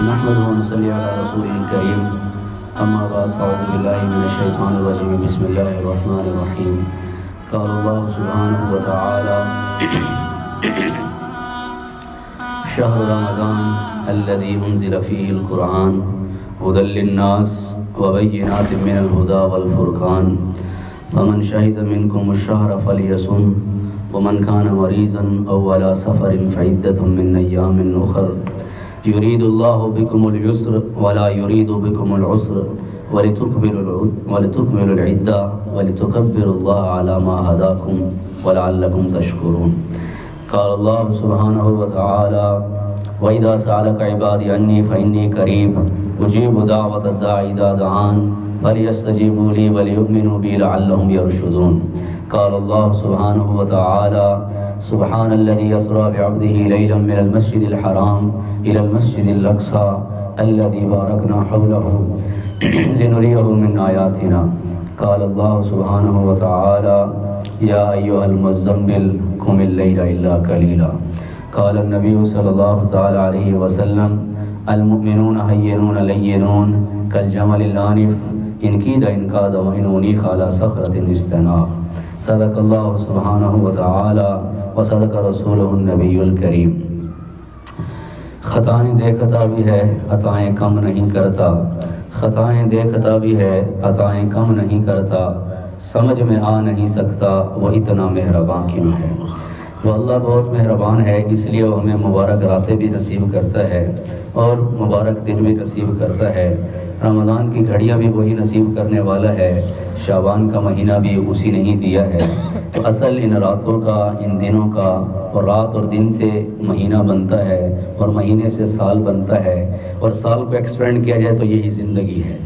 نحمده ونصلي على رسوله الكريم أما بعد فأعوذ بالله من الشيطان الرجيم بسم الله الرحمن الرحيم قال الله سبحانه وتعالى شهر رمضان الذي أنزل فيه القرآن هدى للناس وبينات من الهدى والفرقان فمن شهد منكم الشهر فليصم ومن كان مريضا أو على سفر فعدة من أيام أخر يريد الله بكم اليسر ولا يريد بكم العسر ولتكملوا العدة ولتكبروا الله على ما هداكم ولعلكم تشكرون قال الله سبحانه وتعالى وإذا سألك عبادي عني فإني قريب أجيب دعوة الداعي إذا دعان فليستجيبوا لي وليؤمنوا بي لعلهم يرشدون قال الله سبحانه وتعالى سبحان الذي أسرى بعبده ليلا من المسجد الحرام إلى المسجد الأقصى الذي باركنا حوله لنريه من آياتنا قال الله سبحانه وتعالى يا أيها المزمل قم الليل إلا قليلا قال النبي صلى الله تعالى عليه وسلم المؤمنون هينون لينون كالجمل الآنف إن كيد إن كاد وإن أنيخ على صخرة استناخ صدق الله سبحانه وتعالى وصدق رسوله النبی الکریم۔ خطائیں دیکھتا بھی ہے عطائیں کم نہیں کرتا، خطائیں دیکھتا بھی ہے عطائیں کم نہیں کرتا، سمجھ میں آ نہیں سکتا وہ اتنا مہربان کیوں ہے۔ وہ اللہ بہت مہربان ہے، اس لیے وہ ہمیں مبارک راتیں بھی نصیب کرتا ہے اور مبارک دن بھی نصیب کرتا ہے۔ رمضان کی گھڑیاں بھی وہی نصیب کرنے والا ہے، شعبان کا مہینہ بھی اسی نے ہی دیا ہے۔ تو اصل ان راتوں کا، ان دنوں کا، اور رات اور دن سے مہینہ بنتا ہے اور مہینے سے سال بنتا ہے، اور سال کو ایکسپینڈ کیا جائے تو یہی زندگی ہے۔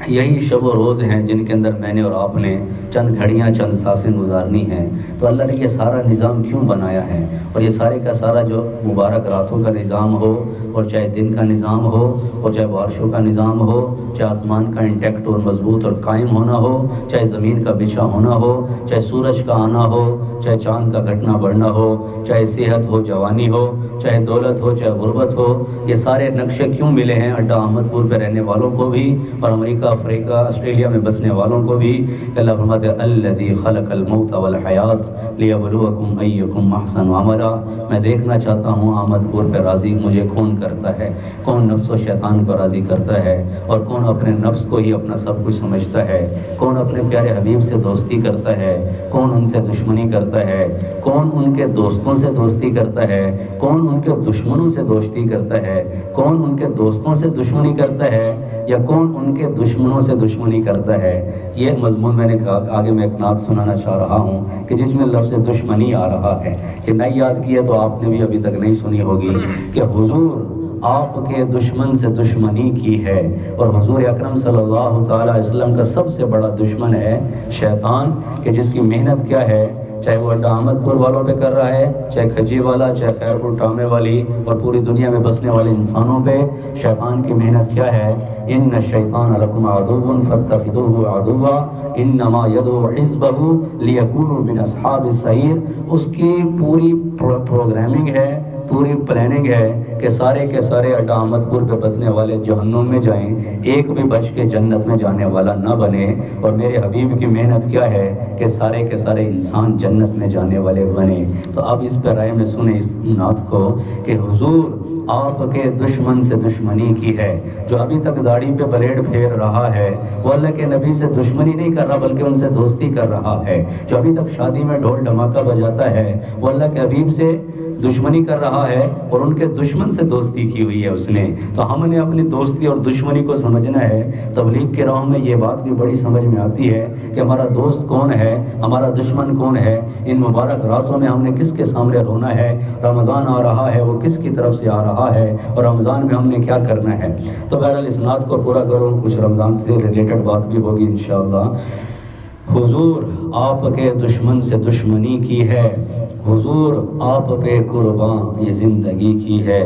یہی شب و روز ہیں جن کے اندر میں نے اور آپ نے چند گھڑیاں، چند سانسیں گزارنی ہیں۔ تو اللہ نے یہ سارا نظام کیوں بنایا ہے، اور یہ سارے کا سارا جو مبارک راتوں کا نظام ہو، اور چاہے دن کا نظام ہو، اور چاہے بارشوں کا نظام ہو، چاہے آسمان کا انٹیکٹ اور مضبوط اور قائم ہونا ہو، چاہے زمین کا بچھا ہونا ہو، چاہے سورج کا آنا ہو، چاہے چاند کا گھٹنا بڑھنا ہو، چاہے صحت ہو، جوانی ہو، چاہے دولت ہو، چاہے غربت ہو، یہ سارے نقشے کیوں ملے ہیں اڈا احمد پور پہ رہنے والوں کو بھی، اور امریکہ، افریقہ، آسٹریلیا میں بسنے والوں کو بھی۔ اللہ فرماتے ہیں الذی خلق الموت والحیات لیبلوکم ایکم احسن عملا۔ میں دیکھنا چاہتا ہوں احمد پور پہ راضی مجھے کون کرتا ہے، کون نفس و شیطان کو راضی کرتا ہے، اور کون اپنے نفس کو ہی اپنا سب کچھ سمجھتا ہے، کون اپنے پیارے حبیب سے دوستی کرتا ہے، کون ان سے دشمنی کرتا ہے، کون ان کے دوستوں سے دوستی کرتا ہے، کون ان کے دشمنوں سے دوستی کرتا ہے، کون ان کے دوستوں سے دشمنی کرتا ہے، یا کون ان کے دشمنوں سے دشمنی کرتا ہے۔ یہ مضمون میں نے کہا، آگے میں ایک نعت سنانا چاہ رہا ہوں کہ جس میں لفظ دشمنی آ رہا ہے، کہ نہیں یاد کی ہے تو آپ نے بھی ابھی تک نہیں سنی ہوگی، کہ حضور آپ کے دشمن سے دشمنی کی ہے، اور حضور اکرم صلی اللہ تعالیٰ علیہ وسلم کا سب سے بڑا دشمن ہے شیطان، کہ جس کی محنت کیا ہے، چاہے وہ اڈا احمد پور والوں پہ کر رہا ہے، چاہے کھجی والا، چاہے خیر پور ٹامے والی، اور پوری دنیا میں بسنے والے انسانوں پہ شیطان کی محنت کیا ہے۔ ان الشیطان لکم عدو فاتخذوه عدوا انما یدعو حزبہ لیکونوا من اصحاب السعیر۔ اس کی پوری پروگرامنگ ہے، پوری پلاننگ ہے کہ سارے کے سارے اڈا احمد پور پہ بسنے والے جہنم میں جائیں، ایک بھی بچ کے جنت میں جانے والا نہ بنے۔ اور میرے حبیب کی محنت کیا ہے کہ سارے کے سارے انسان جنت میں جانے والے بنے۔ تو اب اس پہ رائے میں سنیں اس نعت کو کہ حضور آپ کے دشمن سے دشمنی کی ہے۔ جو ابھی تک داڑھی پہ بلیڈ پھیر رہا ہے وہ اللہ کے نبی سے دشمنی نہیں کر رہا بلکہ ان سے دوستی کر رہا ہے۔ جو ابھی تک شادی میں ڈھول ڈھماکہ بجاتا ہے وہ اللہ کے حبیب سے دشمنی کر رہا ہے، اور ان کے دشمن سے دوستی کی ہوئی ہے اس نے۔ تو ہم نے اپنی دوستی اور دشمنی کو سمجھنا ہے۔ تبلیغ کے راہ میں یہ بات بھی بڑی سمجھ میں آتی ہے کہ ہمارا دوست کون ہے، ہمارا دشمن کون ہے۔ ان مبارک راتوں میں ہم نے کس کے سامنے رونا ہے، رمضان آ رہا ہے وہ کس کی طرف سے آ رہا ہے، اور رمضان میں ہم نے کیا کرنا ہے۔ تو بہرحال اس نعت کو پورا کروں، کچھ رمضان سے ریلیٹڈ بات بھی ہوگی انشاءاللہ۔ حضور آپ کے دشمن سے دشمنی کی ہے، حضور آپ پہ قربان یہ زندگی کی ہے،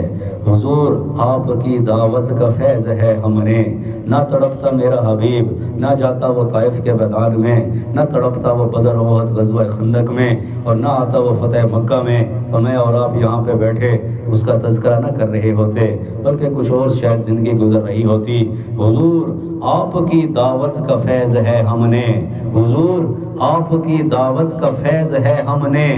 حضور آپ کی دعوت کا فیض ہے ہم نے، نہ تڑپتا میرا حبیب، نہ جاتا وہ طائف کے میدان میں، نہ تڑپتا وہ بدر و احد غزوہ خندق میں، اور نہ آتا وہ فتح مکہ میں، تو میں اور آپ یہاں پہ بیٹھے اس کا تذکرہ نہ کر رہے ہوتے، بلکہ کچھ اور شاید زندگی گزر رہی ہوتی۔ حضور آپ کی دعوت کا فیض ہے ہم نے، حضور آپ کی دعوت کا فیض ہے ہم نے،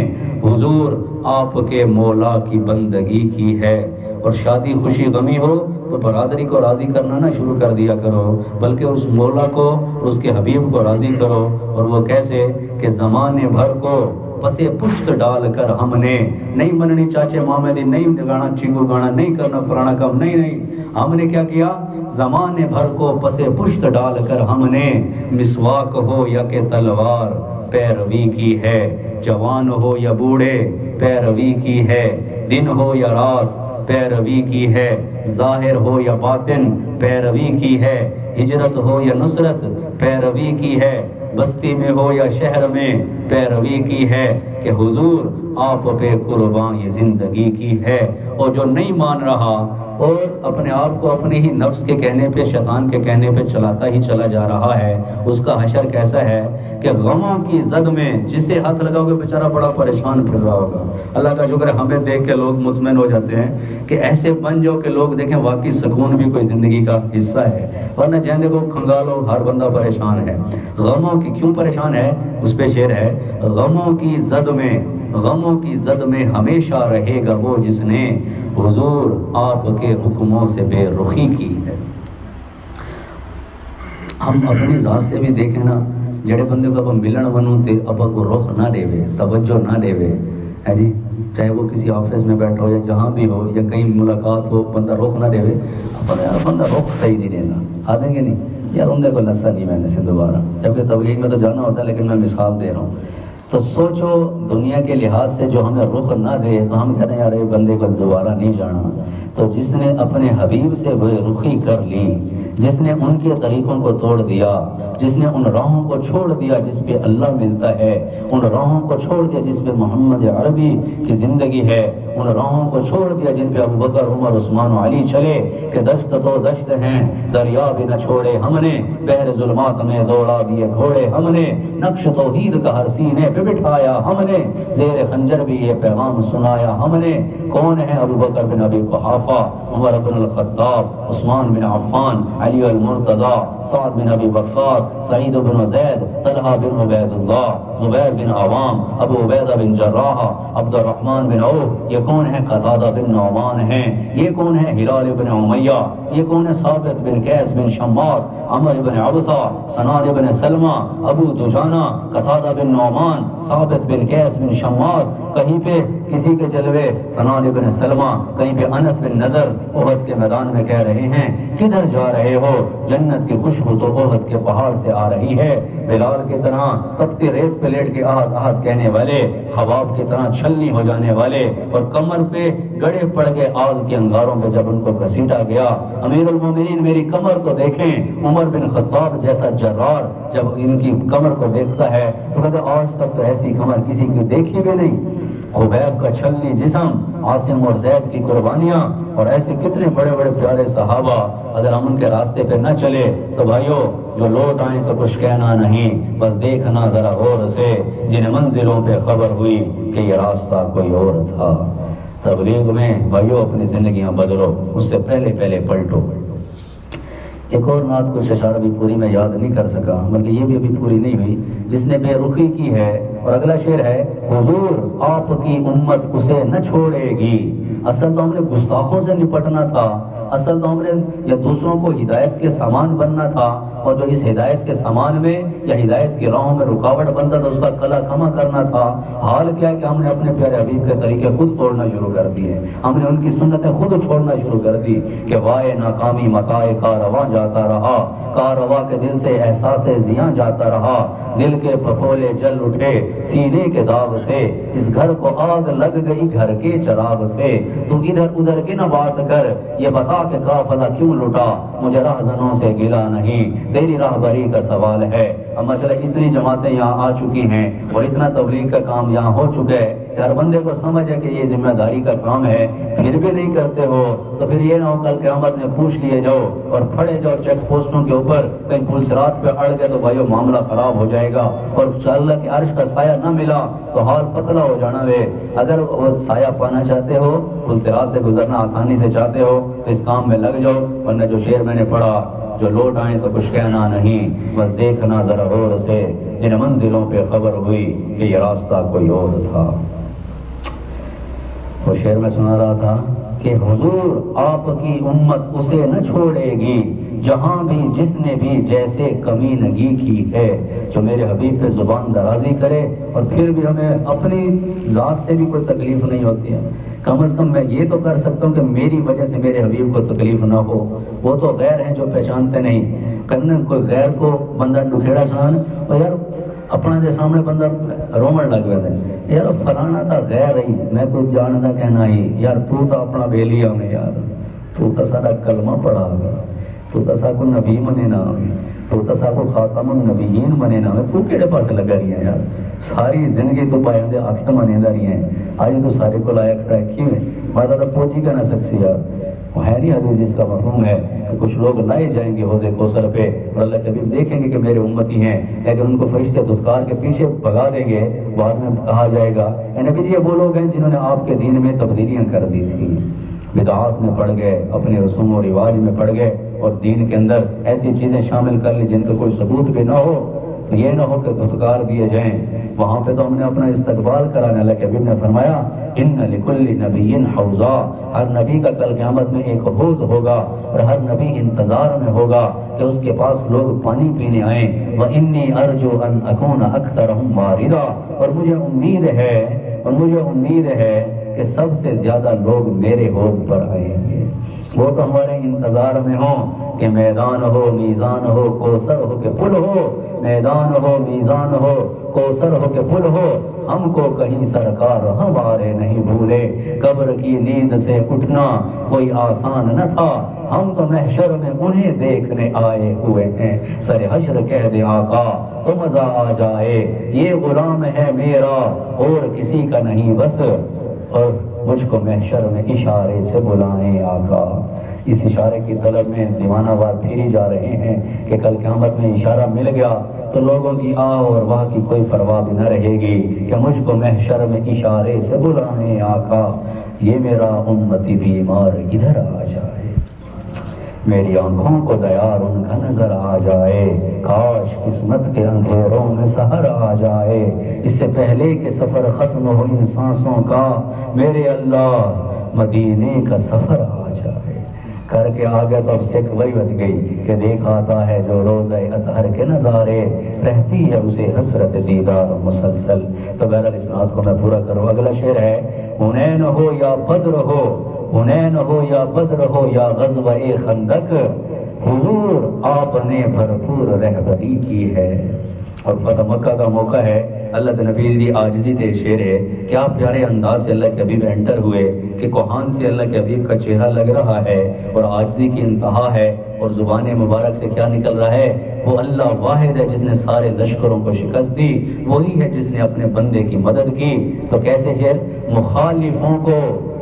حضور آپ کے مولا کی بندگی کی ہے۔ اور شادی خوشی غمی ہو تو برادری کو راضی کرنا نہ شروع کر دیا کرو، بلکہ اس مولا کو، اس کے حبیب کو راضی کرو۔ اور وہ کیسے کہ زمانے بھر کو پسے پشت ڈال کر ہم نے، نہیں مننی چاچے مامے دی، نہیں گانا چینگو گانا، نہیں کرنا فلانا کام، نہیں، ہم نے کیا کیا؟ زمانے بھر کو پسے پشت ڈال کر ہم نے، مسواک ہو یا کہ تلوار پیروی کی ہے، جوان ہو یا بوڑھے پیروی کی ہے، دن ہو یا رات پیروی کی ہے، ظاہر ہو یا باطن پیروی کی ہے، ہجرت ہو یا نصرت پیروی کی ہے، بستی میں ہو یا شہر میں پیروی کی ہے، کہ حضور آپ پہ قربان یہ زندگی کی ہے۔ اور جو نہیں مان رہا اور اپنے آپ کو اپنے ہی نفس کے کہنے پہ، شیطان کے کہنے پہ چلاتا ہی چلا جا رہا ہے، اس کا حشر کیسا ہے کہ غموں کی زد میں جسے ہاتھ لگاؤ گے بیچارہ بڑا پریشان پھر رہا ہوگا۔ اللہ کا شکر ہے ہمیں دیکھ کے لوگ مطمئن ہو جاتے ہیں کہ ایسے بن جاؤ کہ لوگ دیکھیں واقعی سکون بھی کوئی زندگی کا حصہ ہے، ورنہ جہاں دیکھو کھنگالو ہر بندہ پریشان ہے۔ غموں کی کیوں پریشان ہے؟ اس پہ شعر ہے، غموں کی زد میں، غموں کی زد میں ہمیشہ رہے گا وہ جس نے حضور آپ کے حکموں سے بے رخی کی ہے۔ ہم اپنی ذات سے بھی دیکھیں نا، جڑے بندے کو اب ملن ونوں تے اب کو رخ نہ دے وے، توجہ نہ دے وے، ہے جی، چاہے وہ کسی آفس میں بیٹھا ہو یا جہاں بھی ہو یا کہیں ملاقات ہو، بندہ رخ نہ دے وے، اپنے یار بندہ رخ صحیح نہیں دینا، آ دیں گے نہیں یار ان کو لسا نہیں میں نے سے دوبارہ، جبکہ تبلیغ میں تو جانا ہوتا ہے، لیکن میں مثال دے رہا ہوں۔ تو سوچو دنیا کے لحاظ سے جو ہمیں رخ نہ دے تو ہم کہتے ہیں یار یہ بندے کو دوبارہ نہیں جانا۔ تو جس نے اپنے حبیب سے بے رخی کر لی، جس نے ان کے طریقوں کو توڑ دیا، جس نے ان راہوں کو چھوڑ دیا جس پہ اللہ ملتا ہے، ان راہوں کو چھوڑ دیا جس پہ محمد عربی کی زندگی ہے، ان راہوں کو چھوڑ دیا جن پہ ابو بکر، عمر، عثمان و علی چلے، کہ دشت تو دشت ہیں دریا بھی نہ چھوڑے ہم نے، بحر ظلمات میں دوڑا دیے گھوڑے ہم نے، نقش توحید کا ہر سینے پہ بٹھایا ہم نے، زیر خنجر بھی یہ پیغام سنایا ہم نے۔ کون ہے ابو بکر بن ابی قحافہ، عمر بن الخطاب، عثمان بن عفان، علی المرتضی، سعد بن ابی وقاص، سعید بن زید، طلحہ بن عبید اللہ، زبیر بن عوام، ابو عبیدہ بن جراح، عبد الرحمن بن عوف، یہ کون ہے؟ قتادہ بن نعمان ہیں، یہ کون ہے؟ ہلال بن امیہ، یہ کون ہے؟ ثابت بن قیس بن شماس، عمر بن عبسہ، سناد بن سلمہ، ابو دجانہ، قتادہ بن نعمان، ثابت بن قیس بن شماس۔ کہیں پہ کسی کے جلوے سناد بن سلمہ، کہیں پہ انس بن نضر احد کے میدان میں کہہ رہے ہیں کدھر جا رہے ہو؟ جنت کی خوشبو تو احد کے پہاڑ سے آ رہی ہے۔ بلال کی طرح تپتی ریت پہ لیٹ کے احد احد کہنے والے، خباب کی طرح چھلنی ہو جانے والے، اور کمر پہ گڑے پڑ گئے آگ کے انگاروں پہ جب ان کو گھسیٹا گیا۔ امیر المومنین میری کمر کو دیکھیں، عمر بن خطاب جیسا جرار جب ان کی کمر کو دیکھتا ہے تو کہتا ہے آج تک تو ایسی کمر کسی کی دیکھی بھی نہیں۔ خبیب کا چھلنی جسم، عاصم اور زید کی قربانیاں، اور ایسے کتنے بڑے بڑے پیارے صحابہ، اگر ہم ان کے راستے پہ نہ چلے تو بھائیو جو لوٹ آئیں تو کچھ کہنا نہیں، بس دیکھنا ذرا غور سے، جن منزلوں پہ خبر ہوئی کہ یہ راستہ کوئی اور تھا۔ تبلیغ میں بھائیو اپنی زندگیاں بدلو، اس سے پہلے پہلے پلٹو۔ ایک اور نعت کچھ اشارہ بھی پوری میں یاد نہیں کر سکا، بلکہ یہ بھی ابھی پوری نہیں ہوئی، جس نے بے رخی کی ہے۔ اور اگلا شعر ہے، حضور آپ کی امت اسے نہ چھوڑے گی۔ اصل تو ہم نے گستاخوں سے نپٹنا تھا، اصل تو ہم نے یا دوسروں کو ہدایت کے سامان بننا تھا، اور جو اس ہدایت کے سامان میں یا ہدایت کی راہوں میں رکاوٹ بنتا تھا اس کا کلا کما کرنا تھا۔ حال کیا ہے کہ ہم نے اپنے پیارے حبیب کے طریقے خود توڑنا شروع کر دیے، ہم نے ان کی سنتیں خود چھوڑنا شروع کر دی، کہ وائے ناکامی متائے کارواں جاتا رہا، کارواں کے دل سے احساس زیاں جاتا رہا، دل کے پھپھولے جل اٹھے سینے کے داغ سے، اس گھر کو آگ لگ گئی گھر کے چراغ سے، تو ادھر ادھر کی نہ بات کر، یہ بتا کہ قافلہ کیوں لٹا، مجھے راہزنوں سے گلا نہیں، تیری راہبری کا سوال ہے، اب مسئلہ اتنی جماعتیں یہاں آ چکی ہیں اور اتنا تبلیغ کا کام یہاں ہو چکا ہے کہ ہر بندے کو سمجھ ہے کہ یہ ذمہ داری کا کام ہے، پھر بھی نہیں کرتے ہو تو پھر یہ نہ ہو کل قیامت میں پوچھ لیے جاؤ اور پھڑے جاؤ چیک پوسٹوں کے اوپر، کہیں پل صراط پہ اڑ گئے تو بھائیو معاملہ خراب ہو جائے گا، اور اللہ کے عرش کا سایہ نہ ملا تو حال پتلا ہو جانا ہے۔ اگر وہ سایہ پانا چاہتے ہو، پل صراط سے گزرنا آسانی سے چاہتے ہو تو اس کام میں لگ جاؤ، ورنہ جو شعر میں نے پڑھا، جو لوٹ آئیں تو کچھ کہنا نہیں، بس دیکھنا ذرا غور سے، جن منزلوں پہ خبر ہوئی کہ یہ راستہ کوئی اور تھا۔ وہ شعر میں سنا رہا تھا کہ حضور آپ کی امت اسے نہ چھوڑے گی جہاں بھی جس نے بھی جیسے کمینگی کی ہے، جو میرے حبیب پہ زبان درازی کرے اور پھر بھی ہمیں اپنی ذات سے بھی کوئی تکلیف نہیں ہوتی ہے، کم از کم میں یہ تو کر سکتا ہوں کہ میری وجہ سے میرے حبیب کو تکلیف نہ ہو۔ وہ تو غیر ہیں جو پہچانتے نہیں، کرنا کوئی غیر کو بندہ ڈکھیڑا سان اور یار اپنا دے سامنے بندہ رومن لگ گئے یار فلانا تا غیر ہی میں کچھ جانتا کہنا ہی یار تو تا اپنا بیلی ہمیں یار تو تا سارا کلمہ پڑھا ہوئے، تو تا سا کو نبی منے نہ ہوئے، تو تا سا کو خاتم النبیین منے نہ ہوئے، تو کیڑے پاس لگا رہی ہیں یار، ساری زندگی تو پائیں دے آنکھیں منے دا رہی ہیں، آج تو سارے کو لائے کھڑا ہے کیوں ہے مارا تا پوچھی کا نہ سکسی یار۔ وہ ہے نہیں حدیث جس کا مفہوم ہے کہ کچھ لوگ لائے جائیں گے حوض کوثر پہ اور اللہ کبھی دیکھیں گے کہ میرے امتی ہیں، لیکن ان کو فرشتے دھتکار کے پیچھے بھگا دیں گے، بعد میں کہا جائے گا اے نبی جی یہ وہ لوگ ہیں جنہوں نے آپ کے دین میں تبدیلیاں کر دی تھیں، بدعات میں پڑ گئے، اپنے رسوم و رواج میں پڑ گئے اور دین کے اندر ایسی چیزیں شامل کر لی جن کا کوئی ثبوت بھی نہ ہو، تو یہ نہ ہو کہ دھتکار دیے جائیں۔ وہاں پہ تو ہم نے اپنا استقبال کرانا، اللہ کے حبیب نے فرمایا ان لکل نبی حوضا، ہر نبی کا کل قیامت میں ایک حوض ہوگا اور ہر نبی انتظار میں ہوگا کہ اس کے پاس لوگ پانی پینے آئیں۔ وانی ارجو ان اکون اکثرهم واردا، اور مجھے امید ہے کہ سب سے زیادہ لوگ میرے حوض پر آئیں گے، وہ تو ہمارے انتظار میں ہوں کہ میدان ہو میزان ہو کوثر ہو کہ پل ہو، میدان ہو میزان ہو کوثر ہو کہ پل ہو، ہم کو کہیں سرکار ہمارے نہیں بھولے، قبر کی نیند سے اٹھنا کوئی آسان نہ تھا، ہم تو محشر میں انہیں دیکھنے آئے ہوئے ہیں، سر حشر کہہ دے آقا تو مزہ آ جائے، یہ غلام ہے میرا اور کسی کا نہیں بس، اور مجھ کو محشر میں اشارے سے بلائیں آقا۔ اس اشارے کی طلب میں دیوانہ وار پھیری جا رہے ہیں کہ کل قیامت میں اشارہ مل گیا تو لوگوں کی آ اور واہ کی کوئی پرواہ بھی نہ رہے گی کہ مجھ کو محشر میں اشارے سے بلائیں آقا، یہ میرا امتی بیمار ادھر آ جائے، میری آنکھوں کو دیار ان کا نظر آ جائے، کاش قسمت کے اندھیروں میں سحر آ جائے، اس سے پہلے کہ سفر ختم ہو ان سانسوں کا، میرے اللہ مدینے کا سفر آ جائے۔ کر کے آگے تو اب سکھ وہی بچ گئی کہ دیکھ آتا ہے جو روزہ اطہر کے نظارے، رہتی ہے اسے حسرت دیدار مسلسل۔ تو بہرحال اس رات کو میں پورا کروں، اگلا شعر ہے حنین ہو یا بدر ہو، حنین ہو یا بدر ہو یا غزوہ خندق، حضور آپ نے بھرپور رہبری کی ہے۔ اور فتح مکہ کا موقع ہے، اللہ کے نبی دی عاجزی تے شعر ہے، کیا پیارے انداز سے اللہ کے حبیب انٹر ہوئے کہ کوہان سے اللہ کے حبیب کا چہرہ لگ رہا ہے اور عاجزی کی انتہا ہے، اور زبان مبارک سے کیا نکل رہا ہے، وہ اللہ واحد ہے جس نے سارے لشکروں کو شکست دی، وہی ہے جس نے اپنے بندے کی مدد کی۔ تو کیسے شعر، مخالفوں کو،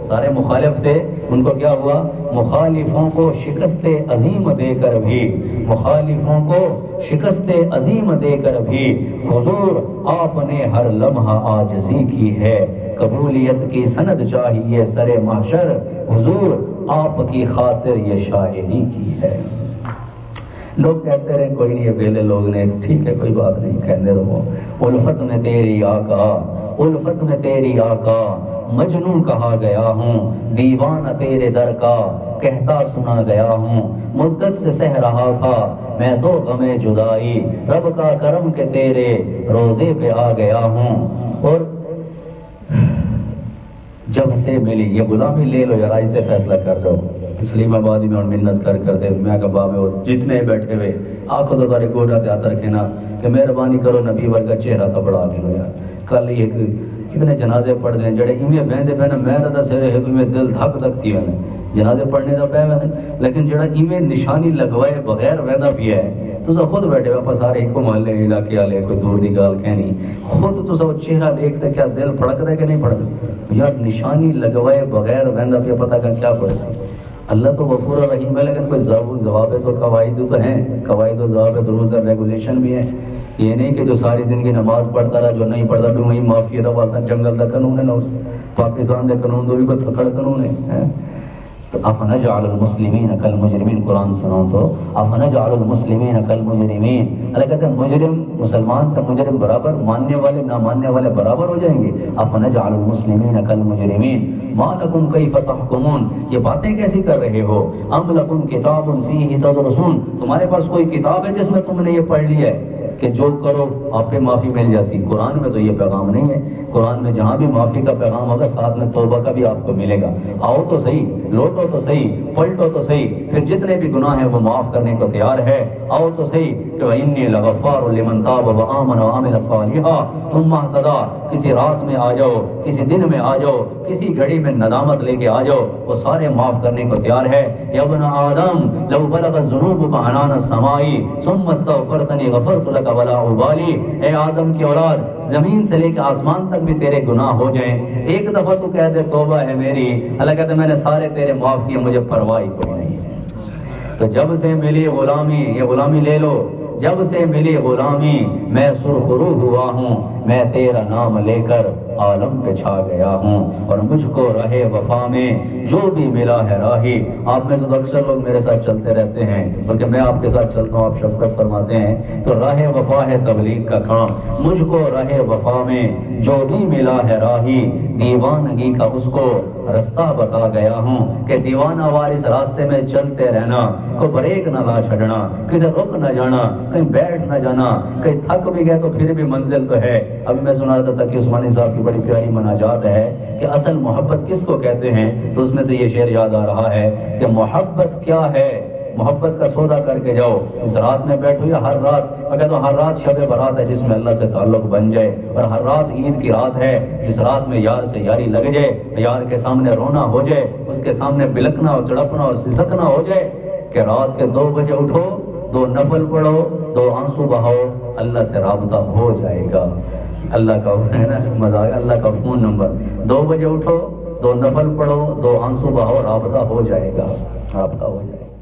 سارے مخالف تھے ان کو کیا ہوا، مخالفوں کو شکست عظیم دے کر بھی، مخالفوں کو شکست عظیم دے کر بھی حضور آپ نے ہر لمحہ عاجزی کی ہے، قبولیت کی سند چاہیے سر محشر، حضور آپ کی خاطر یہ شاعری کی ہے۔ لوگ کہتے رہے کوئی نہیں، یہ پہلے لوگ نے، ٹھیک ہے کوئی بات نہیں، کہنے رہو، الفت میں تیری آقا، الفت میں تیری آقا، مجنون کہا گیا ہوں، دیوانہ تیرے در کا کہتا سنا گیا ہوں، مدت سے سہ رہا تھا میں تو غم جدائی، رب کا کرم کے تیرے روزے پہ آ گیا ہوں، اور جب سے ملی یہ غلامی لے لو یا راجتے فیصلہ کر دو، اسلام آبادی میں منت کر دے، میں کہا بابے وہ جتنے بیٹھے ہوئے آنکھوں تو تارے گوڑا تے ہاتھ رکھے نا کہ مہربانی کرو نبی ورگا چہرہ تو بڑھا دو یار۔ کل ایک کتنے جنازے پڑھ دیں جڑے ایویں بہندے پہ نا، میں تو سر ہے کوئی دل دھک دھک تھی ویندے جنازے پڑھنے کا پہ ویندے، لیکن جڑا ایویں نشانی لگوائے بغیر ویندا پیا ہے تو خود بیٹھے واپس سارے کو محلے علاقے والے کوئی دور دی گال کہنی خود تو سب چہرہ دیکھتے کیا دل پھڑکتا ہے کہ نہیں پھڑکتا یار نشانی لگوائے بغیر ویندا پہ پتہ کر کیا پڑھ سی اللہ تو غفور رحیم ہے لیکن کوئی ضوابط اور قواعد تو ہیں قواعد و ضوابط رولز اور ریگولیشن بھی ہیں یہ نہیں کہ جو ساری زندگی نماز پڑھتا رہا جو نہیں پڑھتا پھر وہی معافی دا والتا جنگل دا قانون ہے نا پاکستان دے قانون دو بھی کوئی تھکڑ قانون ہے تو افنجعل المسلمین کالمجرمین قرآن سنو تو افنجعل المسلمین کالمجرمین اللہ کہتے ہیں مجرم مسلمان کا مجرم برابر ماننے والے نہ ماننے والے برابر ہو جائیں گے افنجعل المسلمین کالمجرمین ما لکم کیف تحکمون یہ باتیں کیسی کر رہے ہو ام لکم کتاب فیہ تدرسون تمہارے پاس کوئی کتاب ہے جس میں تم نے یہ پڑھ لیا ہے کہ جو کرو آپ پہ معافی مل جاسی قرآن میں تو یہ پیغام نہیں ہے قرآن میں جہاں بھی معافی کا پیغام ہوگا ساتھ میں توبہ کا بھی آپ کو ملے گا آؤ تو صحیح لوٹو تو صحیح پلٹو تو صحیح پھر جتنے بھی گناہ ہیں وہ معاف کرنے کو تیار ہے آؤ تو صحیح کہ وَإِنِّي لَغَفَّارٌ لِمَن تَابَ وَآمَنَ وَعَمِلَ صَالِحًا ثُمَّ اهْتَدَىٰ کسی رات میں آ جاؤ کسی دن میں آ جاؤ کسی گھڑی میں ندامت لے کے آ جاؤ وہ سارے معاف کرنے کو تیار ہے یا ابن آدم لو بلغت ذنوبک عنان السماء ثم استغفرتنی غفرت لک ولا ابالی اے آدم کی اولاد زمین سے لے کے آسمان تک بھی تیرے گناہ ہو جائیں ایک دفعہ تو کہہ دے توبہ ہے میری اللہ کہتے میں نے سارے تیرے معاف کیے مجھے پرواہ کوئی نہیں ہے تو جب سے ملی غلامی یہ غلامی لے لو جب سے ملی غلامی میں سرخرو ہوا ہوں میں تیرا نام لے کر عالم پہ چھا گیا ہوں اور مجھ کو رہے وفا میں جو بھی ملا ہے راہی آپ میں سے تو اکثر لوگ میرے ساتھ چلتے رہتے ہیں بلکہ میں آپ کے ساتھ چلتا ہوں آپ شفقت فرماتے ہیں تو راہ وفا ہے تبلیغ کا کام مجھ کو راہ وفا میں جو بھی ملا ہے راہی دیوانگی کا اس کو رستہ بتا گیا ہوں کہ دیوانہ وارث راستے میں چلتے رہنا کو بریک نہ لا چھڑنا کدھر رک نہ جانا کہیں بیٹھ نہ جانا کہیں تھک بھی گئے تو پھر بھی منزل تو ہے ابھی میں سنا رہا تھا کہ عثمانی صاحب کی بڑی پیاری مناجات ہے کہ اصل محبت کس کو کہتے ہیں تو اس میں سے یہ شعر یاد آ رہا ہے کہ محبت کیا ہے محبت کا سودا کر کے جاؤ اس رات میں بیٹھو یا ہر رات میں کہتا ہوں ہر رات شب برات ہے جس میں اللہ سے تعلق بن جائے اور ہر رات عید کی رات ہے جس رات میں یار سے یاری لگ جائے یار کے سامنے رونا ہو جائے اس کے سامنے بلکنا اور تڑپنا اور سسکنا ہو جائے کہ رات کے 2 بجے اٹھو 2 نفل پڑھو 2 آنسو بہاؤ اللہ سے رابطہ ہو جائے گا اللہ کا ہے نا مزاق اللہ کا فون نمبر 2 بجے اٹھو 2 نفل پڑھو 2 آنسو بہاؤ رابطہ ہو جائے گا رابطہ ہو جائے گا